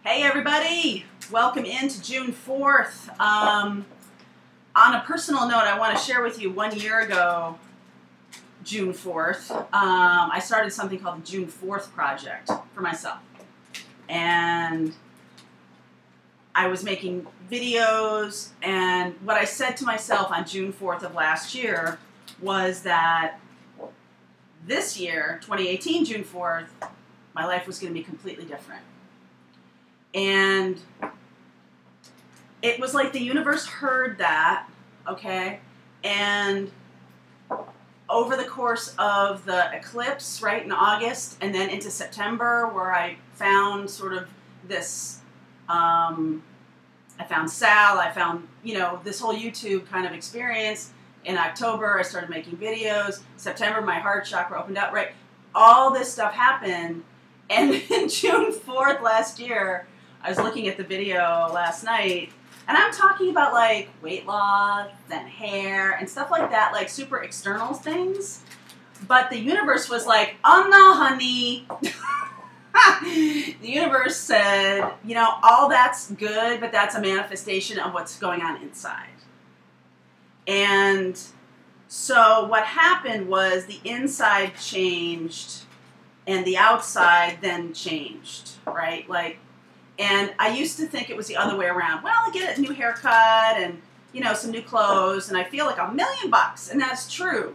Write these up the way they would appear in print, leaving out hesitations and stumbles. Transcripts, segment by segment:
Hey everybody! Welcome into June 4th. On a personal note, I want to share with you 1 year ago, June 4th, I started something called the June 4th Project for myself. And I was making videos, and what I said to myself on June 4th of last year was that this year, 2018, June 4th, my life was going to be completely different. And it was like the universe heard that, okay? And over the course of the eclipse, right, in August, and then into September, where I found sort of this, I found Sal, I found, this whole YouTube kind of experience. In October, I started making videos. September, my heart chakra opened up, right? All this stuff happened. And in June 4th last year, I was looking at the video last night, and I'm talking about like weight loss and hair and stuff like that, like super external things. But the universe was like, oh no, honey. The universe said, all that's good, but that's a manifestation of what's going on inside. And so what happened was the inside changed and the outside then changed, right? And I used to think it was the other way around. Well, I get a new haircut and, some new clothes, and I feel like $1 million bucks, and that's true.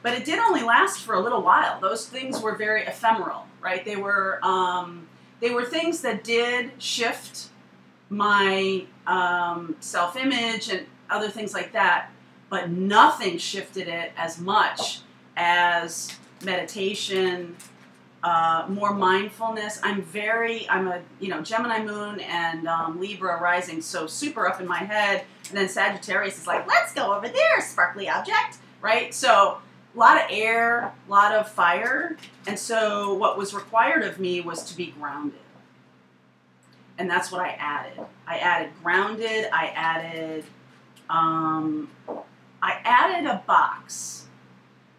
But it did only last for a little while. Those things were very ephemeral, right? They were things that did shift my self-image and other things like that, but nothing shifted it as much as meditation, more mindfulness. I'm a Gemini moon and Libra rising, so super up in my head. And then Sagittarius is like, let's go over there, sparkly object, right? So a lot of air, a lot of fire. And so what was required of me was to be grounded. And that's what I added. I added grounded. I added a box.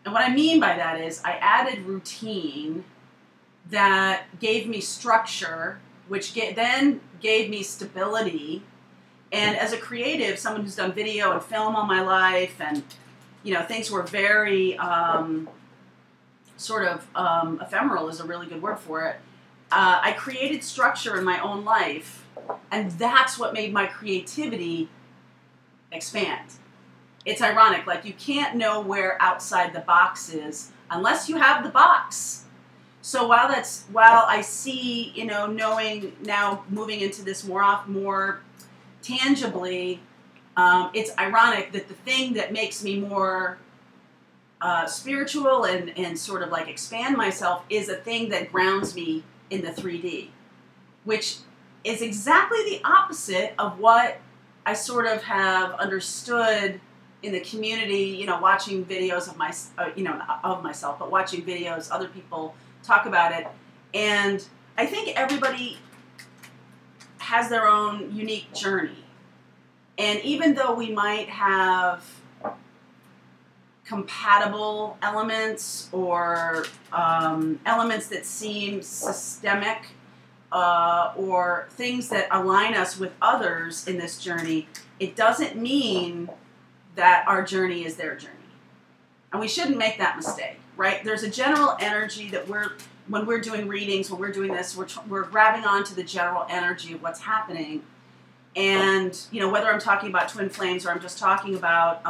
And what I mean by that is I added routine that gave me structure, which then gave me stability. And as a creative, someone who's done video and film all my life, and things were very ephemeral is a really good word for it. I created structure in my own life, and that's what made my creativity expand. It's ironic, like you can't know where outside the box is unless you have the box. So while I see, knowing now, moving into this more tangibly, it's ironic that the thing that makes me more spiritual and sort of like expand myself is a thing that grounds me in the 3D, which is exactly the opposite of what I sort of have understood in the community, watching videos of myself, but watching videos, other people talk about it. And I think everybody has their own unique journey. And even though we might have compatible elements or elements that seem systemic or things that align us with others in this journey, it doesn't mean that our journey is their journey. And we shouldn't make that mistake, right? There's a general energy that when we're doing readings, when we're doing this, we're grabbing onto the general energy of what's happening. And, whether I'm talking about twin flames or I'm just talking about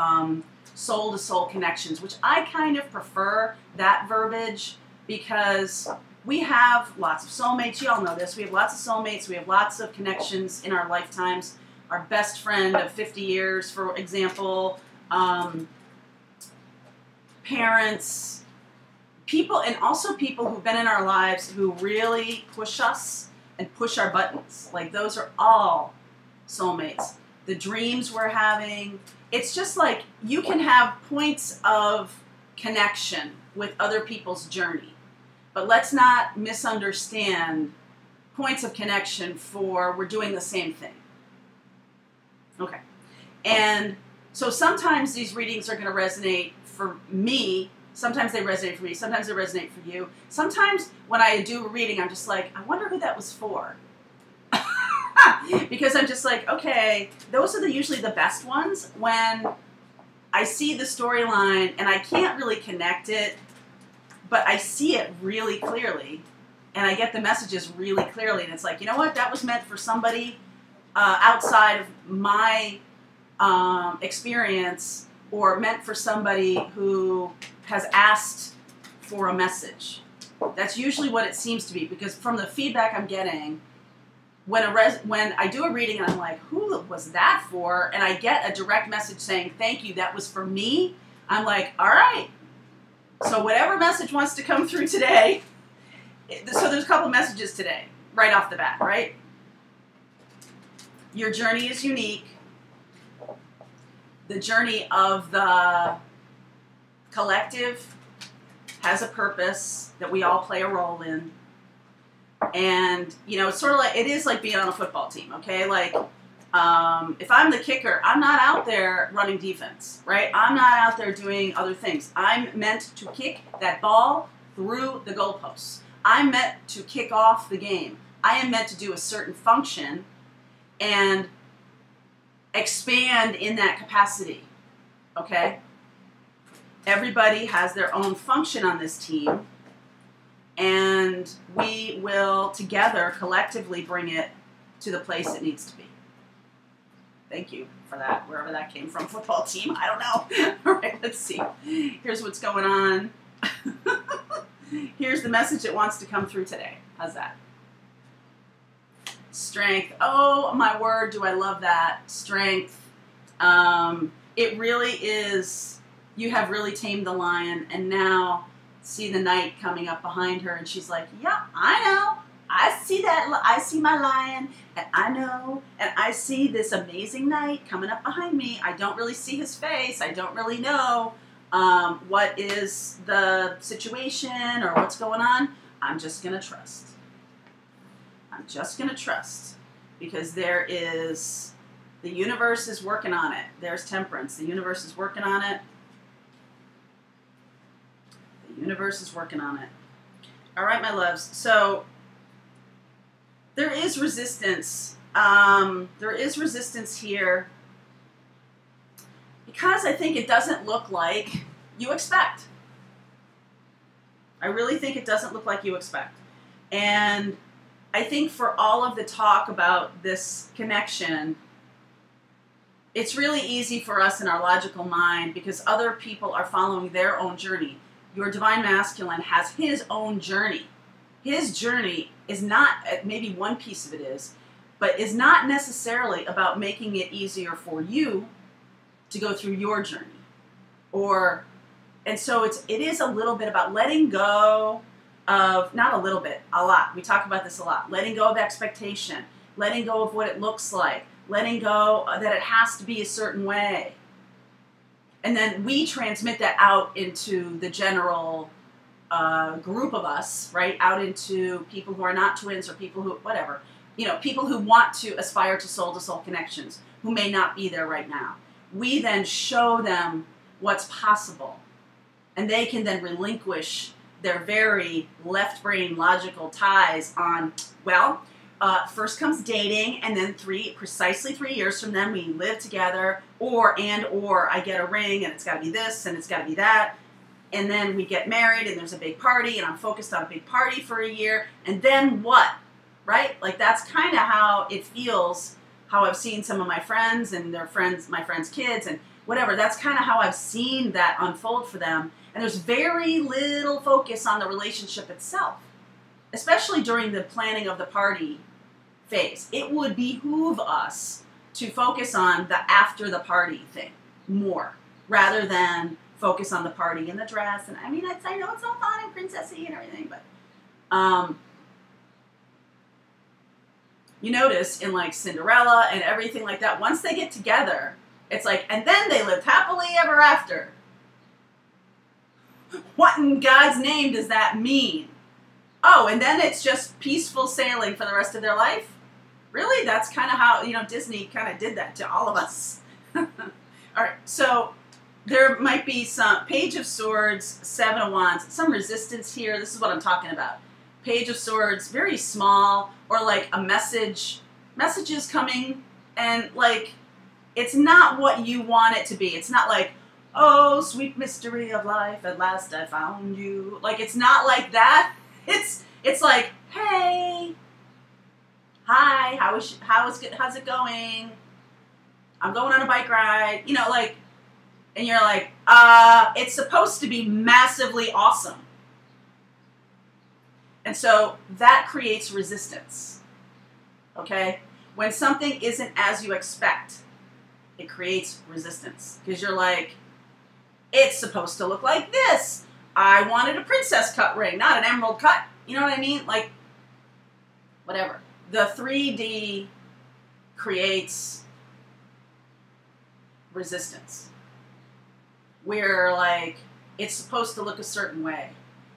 soul-to-soul connections, which I kind of prefer that verbiage because we have lots of soulmates. You all know this. We have lots of soulmates. We have lots of connections in our lifetimes. Our best friend of 50 years, for example, parents, people, and also people who've been in our lives who really push us and push our buttons. Like those are all soulmates. The dreams we're having, it's just like you can have points of connection with other people's journey, but let's not misunderstand points of connection for we're doing the same thing. Okay. And so sometimes these readings are going to resonate for me Sometimes they resonate for me. Sometimes they resonate for you. Sometimes when I do a reading, I'm just like, I wonder who that was for. Because I'm just like, okay, those are usually the best ones when I see the storyline and I can't really connect it, but I see it really clearly and I get the messages really clearly. And it's like, you know what? That was meant for somebody outside of my experience, or meant for somebody who has asked for a message. That's usually what it seems to be, because from the feedback I'm getting, when I do a reading and I'm like, who was that for? And I get a direct message saying, thank you, that was for me. I'm like, all right. So whatever message wants to come through today. So there's a couple messages today, right off the bat, right? Your journey is unique. The journey of the collective has a purpose that we all play a role in. And, you know, it's sort of like, it is like being on a football team, okay? Like, if I'm the kicker, I'm not out there running defense, right? I'm not out there doing other things. I'm meant to kick that ball through the goalposts. I'm meant to kick off the game. I am meant to do a certain function and expand in that capacity, okay? Everybody has their own function on this team, and we will together collectively bring it to the place it needs to be. Thank you for that, wherever that came from. Football team, I don't know. All right, let's see. Here's what's going on. Here's the message that wants to come through today. How's that? Strength. Oh, my word, do I love that. Strength. It really is, you have really tamed the lion, and now see the knight coming up behind her, and she's like, yeah, I know. I see that. I see my lion, and I know, and I see this amazing knight coming up behind me. I don't really see his face. I don't really know what is the situation or what's going on. I'm just going to trust. I'm just going to trust, because there is, the universe is working on it. There's temperance. The universe is working on it. The universe is working on it. All right, my loves. So there is resistance. There is resistance here, because I think it doesn't look like you expect. I really think it doesn't look like you expect. And I think for all of the talk about this connection, it's really easy for us in our logical mind, because other people are following their own journey. Your divine masculine has his own journey. His journey is not, maybe one piece of it is, but is not necessarily about making it easier for you to go through your journey. And so it is a little bit about letting go of, not a little bit, a lot. We talk about this a lot. Letting go of expectation, letting go of what it looks like, letting go that it has to be a certain way. And then we transmit that out into the general group of us, right? Out into people who are not twins, or people who, whatever, you know, people who want to aspire to soul connections, who may not be there right now. We then show them what's possible, and they can then relinquish their very left brain logical ties on, well, first comes dating, and then precisely 3 years from then we live together, or I get a ring, and it's got to be this, and it's got to be that, and then we get married, and there's a big party, and I'm focused on a big party for a year, and then what, right? Like, that's kind of how it feels, how I've seen some of my friends and their friends, my friends' kids, and whatever. That's kind of how I've seen that unfold for them, and there's very little focus on the relationship itself, especially during the planning of the party phase. It would behoove us to focus on the after the party thing more, rather than focus on the party and the dress. And I mean, I know it's all fun and princessy and everything, but you notice in like Cinderella and everything like that, once they get together, it's like, and then they lived happily ever after. What in God's name does that mean? Oh, and then it's just peaceful sailing for the rest of their life? Really? That's kind of how, you know, Disney kind of did that to all of us. All right, so there might be some Page of Swords, Seven of Wands, some resistance here. This is what I'm talking about. Page of Swords, very small, or like a messages coming, and like it's not what you want it to be. It's not like, oh, sweet mystery of life, at last I found you. Like, it's not like that. It's like, hey, hi, how's it going? I'm going on a bike ride. You know, like, and you're like, it's supposed to be massively awesome. And so that creates resistance. Okay? When something isn't as you expect, it creates resistance. Because you're like, it's supposed to look like this. I wanted a princess cut ring, not an emerald cut. You know what I mean? Like, whatever. The 3D creates resistance. We're like, it's supposed to look a certain way.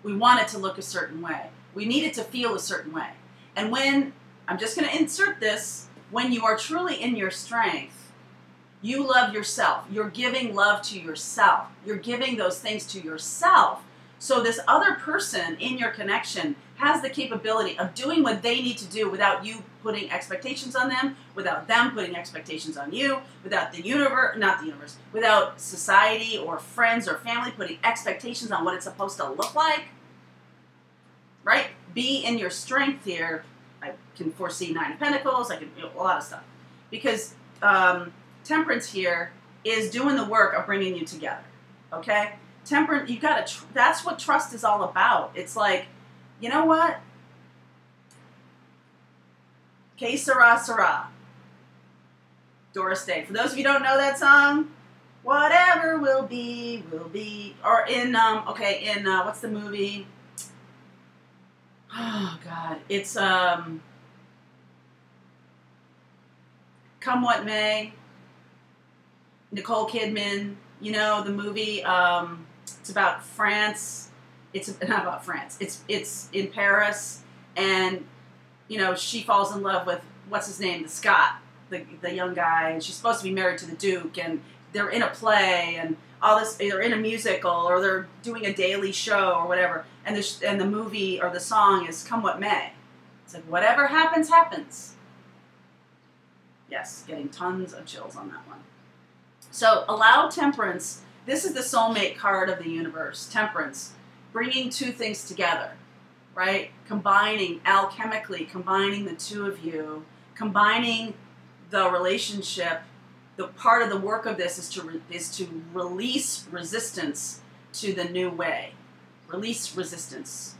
We want it to look a certain way. We need it to feel a certain way. And when, I'm just going to insert this, when you are truly in your strength, you love yourself. You're giving love to yourself. You're giving those things to yourself. So this other person in your connection has the capability of doing what they need to do without you putting expectations on them, without them putting expectations on you, without the universe, not the universe, without society or friends or family putting expectations on what it's supposed to look like. Right? Be in your strength here. I can foresee 9 of Pentacles. I can, a lot of stuff. Because Temperance here is doing the work of bringing you together. Okay? Temperance, you gotta, that's what trust is all about. It's like, you know what? Que sera, sera. Doris Day. For those of you who don't know that song, whatever will be, will be. Or in, what's the movie? Oh, God. It's, Come What May. Nicole Kidman. You know, the movie, it's about France. It's not about France. It's in Paris, and you know she falls in love with what's his name, the Scot, the young guy, and she's supposed to be married to the Duke, and they're in a play and all this. They're in a musical or they're doing a daily show or whatever, and the movie or the song is "Come What May." It's like whatever happens, happens. Yes, getting tons of chills on that one. So allow Temperance. This is the soulmate card of the universe. Temperance. Bringing two things together, right? Combining, alchemically combining the two of you, combining the relationship. The part of the work of this is to release resistance to the new way. Release resistance.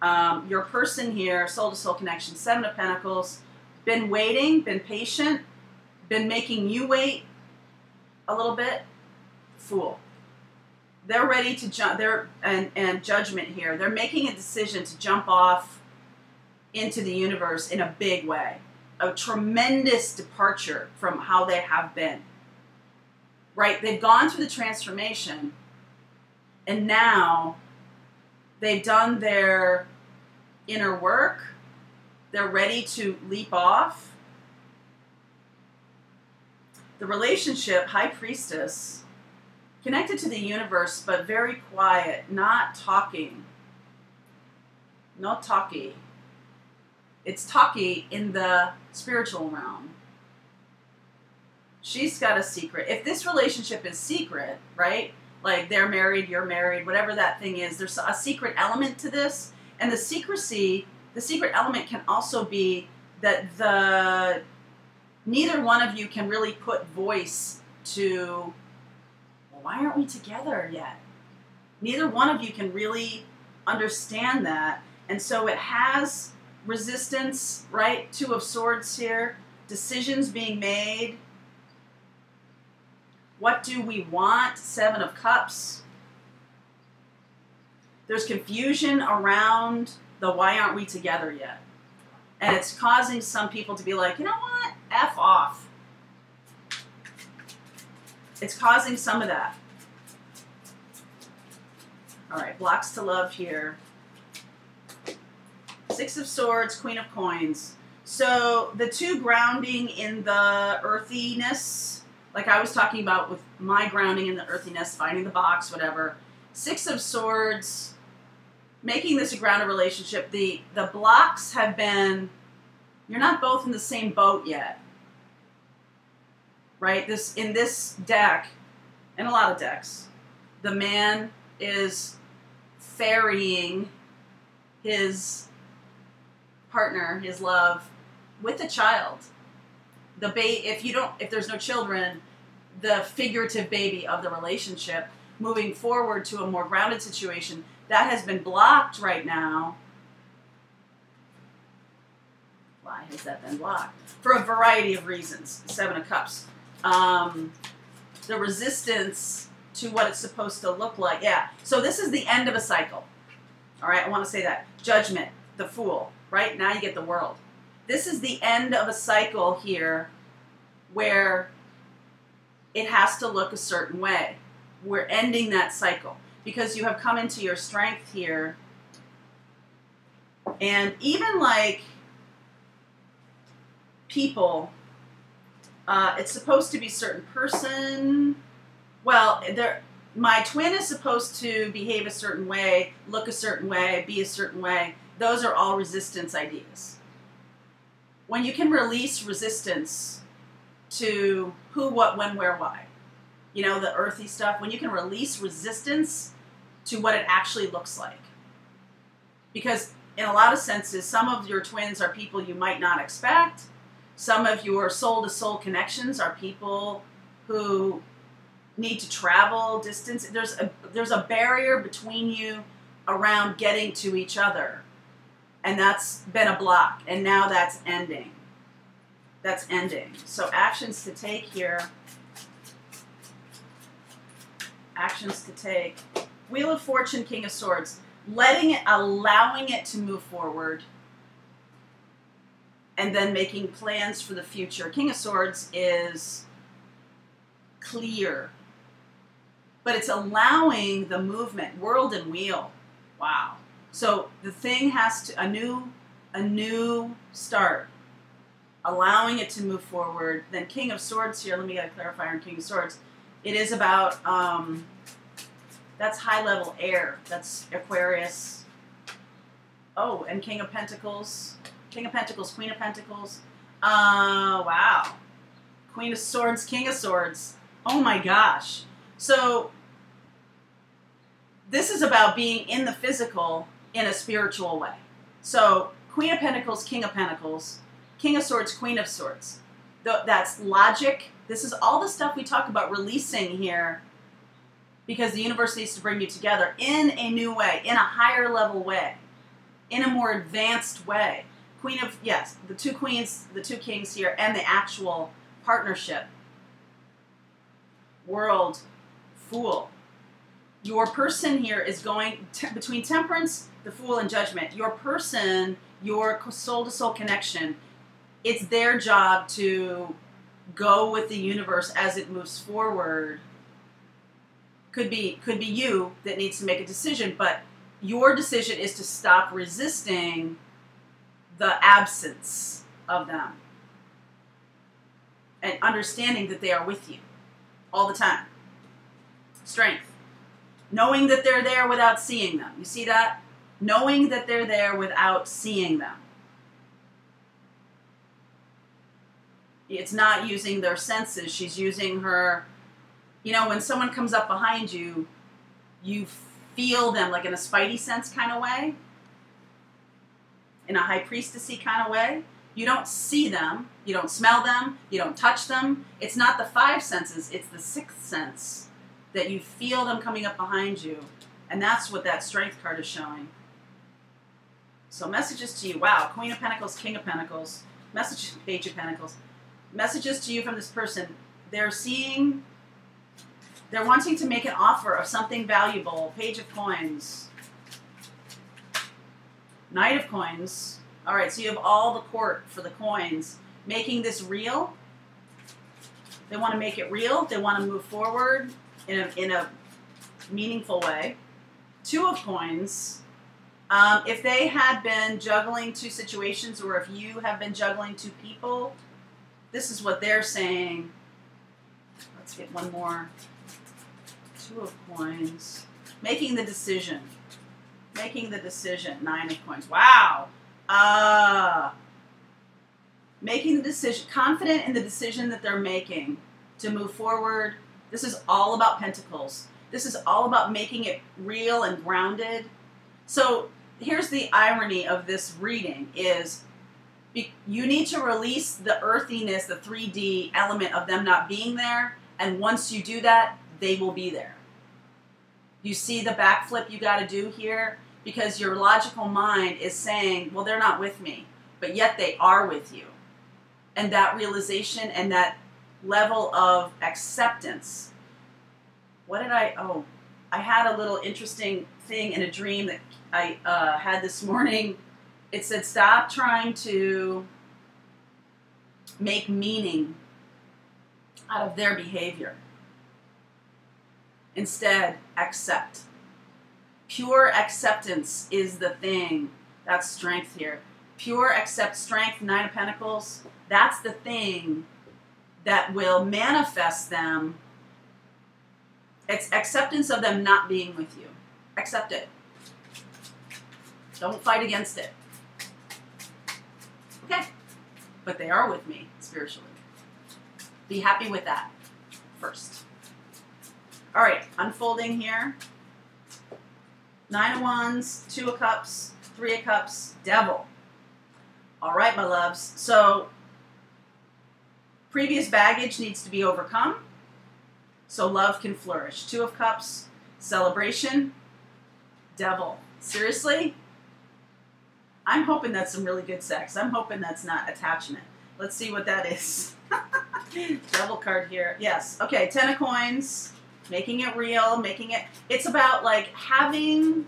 Your person here, soul-to-soul connection, 7 of Pentacles, been waiting, been patient, been making you wait a little bit. Fool. They're ready to jump. And Judgment here. They're making a decision to jump off into the universe in a big way. A tremendous departure from how they have been. Right? They've gone through the transformation, and now they've done their inner work. They're ready to leap off. The relationship, High Priestess, connected to the universe, but very quiet, not talking. Not talky. It's talky in the spiritual realm. She's got a secret. If this relationship is secret, right? Like they're married, you're married, whatever that thing is, there's a secret element to this. And the secret element can also be that neither one of you can really put voice to, well, why aren't we together yet? Neither one of you can really understand that. And so it has resistance, right? 2 of Swords here. Decisions being made. What do we want? 7 of Cups. There's confusion around the why aren't we together yet? And it's causing some people to be like, you know what? F off. It's causing some of that. All right, blocks to love here. 6 of Swords, Queen of Coins. So the 2 grounding in the earthiness, like I was talking about with my grounding in the earthiness, finding the box, whatever. Six of Swords, making this a grounded relationship. The blocks have been, you're not both in the same boat yet. Right? In this deck, and a lot of decks, the man is ferrying his partner, his love, with a child. If there's no children, the figurative baby of the relationship, moving forward to a more grounded situation, that has been blocked right now. Why has that been blocked? For a variety of reasons. Seven of Cups. The resistance to what it's supposed to look like. Yeah. So this is the end of a cycle. All right. I want to say that. Judgment. The Fool. Right? Now you get the World. This is the end of a cycle here where it has to look a certain way. We're ending that cycle because you have come into your strength here. And even like people, it's supposed to be a certain person. Well, my twin is supposed to behave a certain way, look a certain way, be a certain way. Those are all resistance ideas. When you can release resistance to who, what, when, where, why, you know, the earthy stuff, when you can release resistance to what it actually looks like. Because in a lot of senses, some of your twins are people you might not expect. Some of your soul-to-soul connections are people who need to travel distance. There's a barrier between you around getting to each other. And that's been a block. And now that's ending. That's ending. So actions to take here. Actions to take. Wheel of Fortune, King of Swords. Allowing it to move forward. And then making plans for the future. King of Swords is clear. But it's allowing the movement. World and Wheel. Wow. So the thing has to, a new start. Allowing it to move forward. Then King of Swords here. Let me get a clarifier on King of Swords. It is about, that's high level air. That's Aquarius. Oh, and King of Pentacles. King of Pentacles, Queen of Pentacles. Wow. Queen of Swords, King of Swords. Oh my gosh. So this is about being in the physical in a spiritual way. So Queen of Pentacles, King of Pentacles, King of Swords, Queen of Swords. That's logic. This is all the stuff we talk about releasing here because the universe needs to bring you together in a new way, in a higher level way, in a more advanced way. Queen of, yes, the two queens, the two kings here, and the actual partnership. World, Fool. Your person here is going between Temperance, the Fool, and Judgment. Your person, your soul-to-soul connection, it's their job to go with the universe as it moves forward. Could be you that needs to make a decision, but your decision is to stop resisting the absence of them and understanding that they are with you all the time. Strength. Knowing that they're there without seeing them. You see that? Knowing that they're there without seeing them. It's not using their senses. She's using her, you know, when someone comes up behind you, you feel them like in a spidey sense kind of way. In a high priestessy kind of way. You don't see them. You don't smell them. You don't touch them. It's not the five senses. It's the sixth sense that you feel them coming up behind you. And that's what that Strength card is showing. So messages to you. Wow. Queen of Pentacles, King of Pentacles. Messages, Page of Pentacles. Messages to you from this person. They're wanting to make an offer of something valuable. Page of Coins. Knight of Coins. All right, so you have all the court for the coins. Making this real. They want to make it real. They want to move forward in a meaningful way. Two of Coins. If they had been juggling two situations, or if you have been juggling two people, this is what they're saying. Let's get one more. Two of coins. Making the decision. Making the decision. Nine of coins. Wow. Making the decision. Confident in the decision that they're making to move forward. This is all about pentacles. This is all about making it real and grounded. So here's the irony of this reading is you need to release the earthiness, the 3D element of them not being there. And once you do that, they will be there. You see the backflip you got to do here? Because your logical mind is saying, well, they're not with me, but yet they are with you. And that realization and that level of acceptance. What did I had a little interesting thing in a dream that I had this morning. It said, stop trying to make meaning out of their behavior. Instead, accept. Pure acceptance is the thing. That's strength here. Pure accept strength, Nine of Pentacles. That's the thing that will manifest them. It's acceptance of them not being with you. Accept it. Don't fight against it. Okay. But they are with me spiritually. Be happy with that first. All right, unfolding here. Nine of Wands, Two of Cups, Three of Cups, Devil. All right, my loves. So previous baggage needs to be overcome so love can flourish. Two of Cups, celebration, Devil. Seriously? I'm hoping that's some really good sex. I'm hoping that's not attachment. Let's see what that is. Devil card here. Yes. Okay, Ten of Coins. Making it real, making it... It's about, like, having...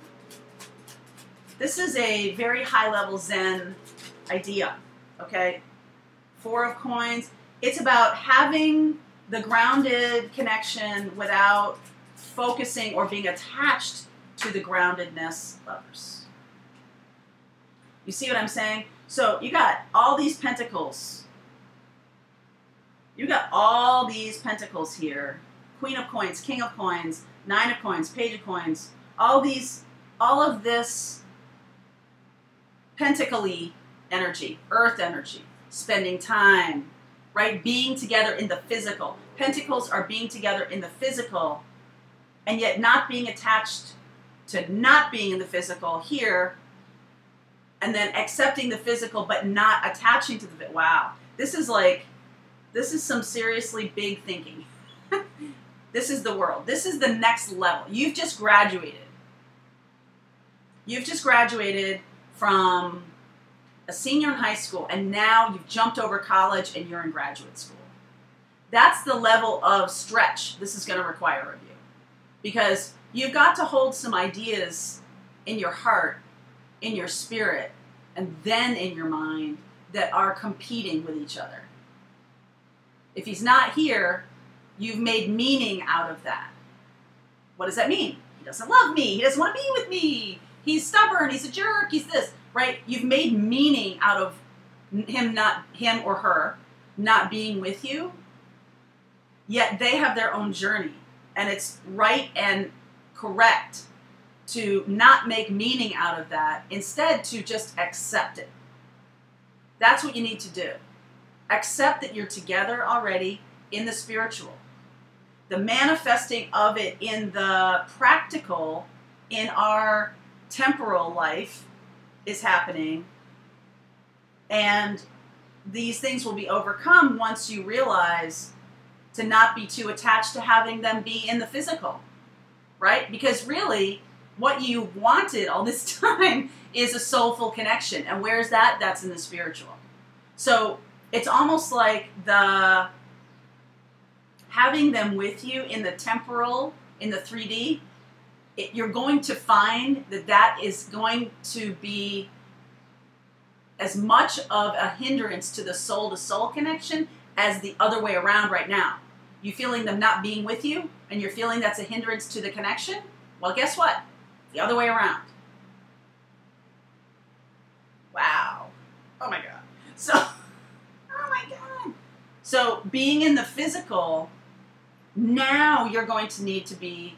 This is a very high-level Zen idea, okay? Four of Coins. It's about having the grounded connection without focusing or being attached to the groundedness lovers. You see what I'm saying? So you got all these pentacles. You got all these pentacles here. Queen of Coins, King of Coins, Nine of Coins, Page of Coins. All of this pentacle-y energy, earth energy, spending time, right? Being together in the physical. Pentacles are being together in the physical and yet not being attached to not being in the physical here, and then accepting the physical but not attaching to the... Wow. This is some seriously big thinking. This is the world. This is the next level. You've just graduated. You've just graduated from a senior in high school, and now you've jumped over college and you're in graduate school. That's the level of stretch this is going to require of you. Because you've got to hold some ideas in your heart, in your spirit, and then in your mind that are competing with each other. If he's not here, you've made meaning out of that. What does that mean? He doesn't love me. He doesn't want to be with me. He's stubborn. He's a jerk. He's this, right? You've made meaning out of him or her not being with you. Yet they have their own journey. And it's right and correct to not make meaning out of that. Instead, to just accept it. That's what you need to do. Accept that you're together already in the spiritual. The manifesting of it in the practical, in our temporal life, is happening. And these things will be overcome once you realize to not be too attached to having them be in the physical. Right? Because really, what you wanted all this time is a soulful connection. And where's that? That's in the spiritual. So it's almost like having them with you in the temporal, in the 3D, you're going to find that that is going to be as much of a hindrance to the soul-to-soul connection as the other way around right now. You feeling them not being with you, and you're feeling that's a hindrance to the connection? Well, guess what? The other way around. Wow. Oh my God. So, oh my God. So being in the physical Now you're going to need to be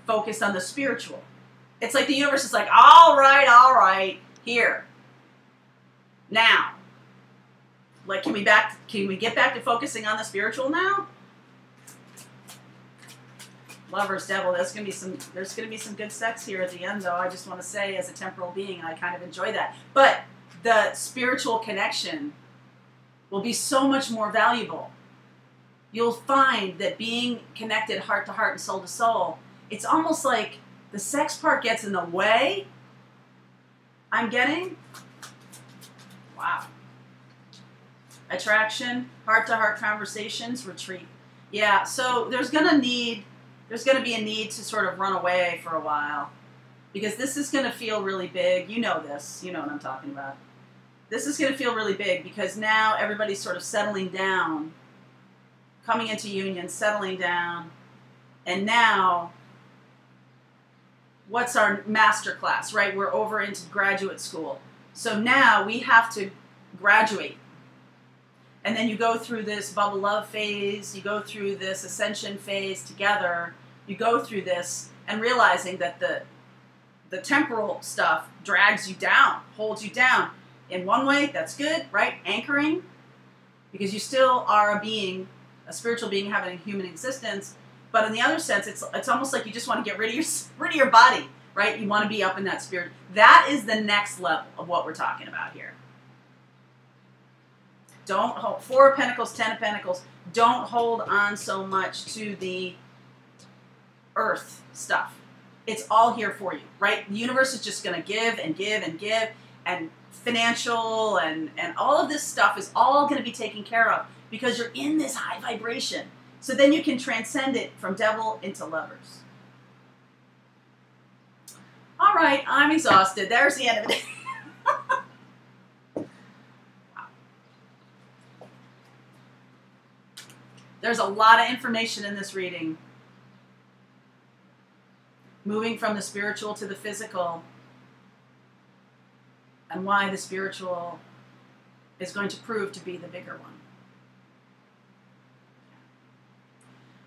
focused on the spiritual. It's like the universe is like, all right, here. Now. Like, can we get back to focusing on the spiritual now? Lovers, devil, there's gonna be some good sex here at the end, though. I just want to say, as a temporal being, I kind of enjoy that. But the spiritual connection will be so much more valuable. You'll find that being connected heart to heart and soul to soul, it's almost like the sex part gets in the way. I'm getting? Wow. Attraction, heart-to-heart conversations, retreat. Yeah, so there's going to be a need to sort of run away for a while, because this is going to feel really big. You know this. You know what I'm talking about. This is going to feel really big because now everybody's sort of settling down, coming into union, settling down, and now what's our master class, right? We're over into graduate school. So now we have to graduate. And then you go through this bubble love phase, you go through this ascension phase together, you go through this and realizing that the temporal stuff drags you down, holds you down. In one way, that's good, right? Anchoring, because you still are a being, a spiritual being having a human existence. But in the other sense, it's almost like you just want to get rid of your body, right? You want to be up in that spirit. That is the next level of what we're talking about here. Don't hold, 4 of Pentacles, 10 of Pentacles, don't hold on so much to the earth stuff. It's all here for you, right? The universe is just going to give and give and give, and financial and all of this stuff is all going to be taken care of because you're in this high vibration. So then you can transcend it from devil into lovers. All right, I'm exhausted. There's the end of it. There's a lot of information in this reading. Moving from the spiritual to the physical, and why the spiritual is going to prove to be the bigger one.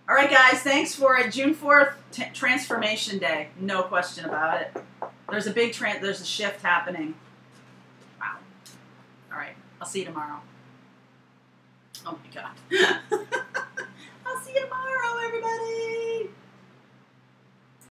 All right, guys, thanks for it. June 4th, Transformation Day. No question about it. There's a big there's a shift happening. Wow. All right, I'll see you tomorrow. Oh my God.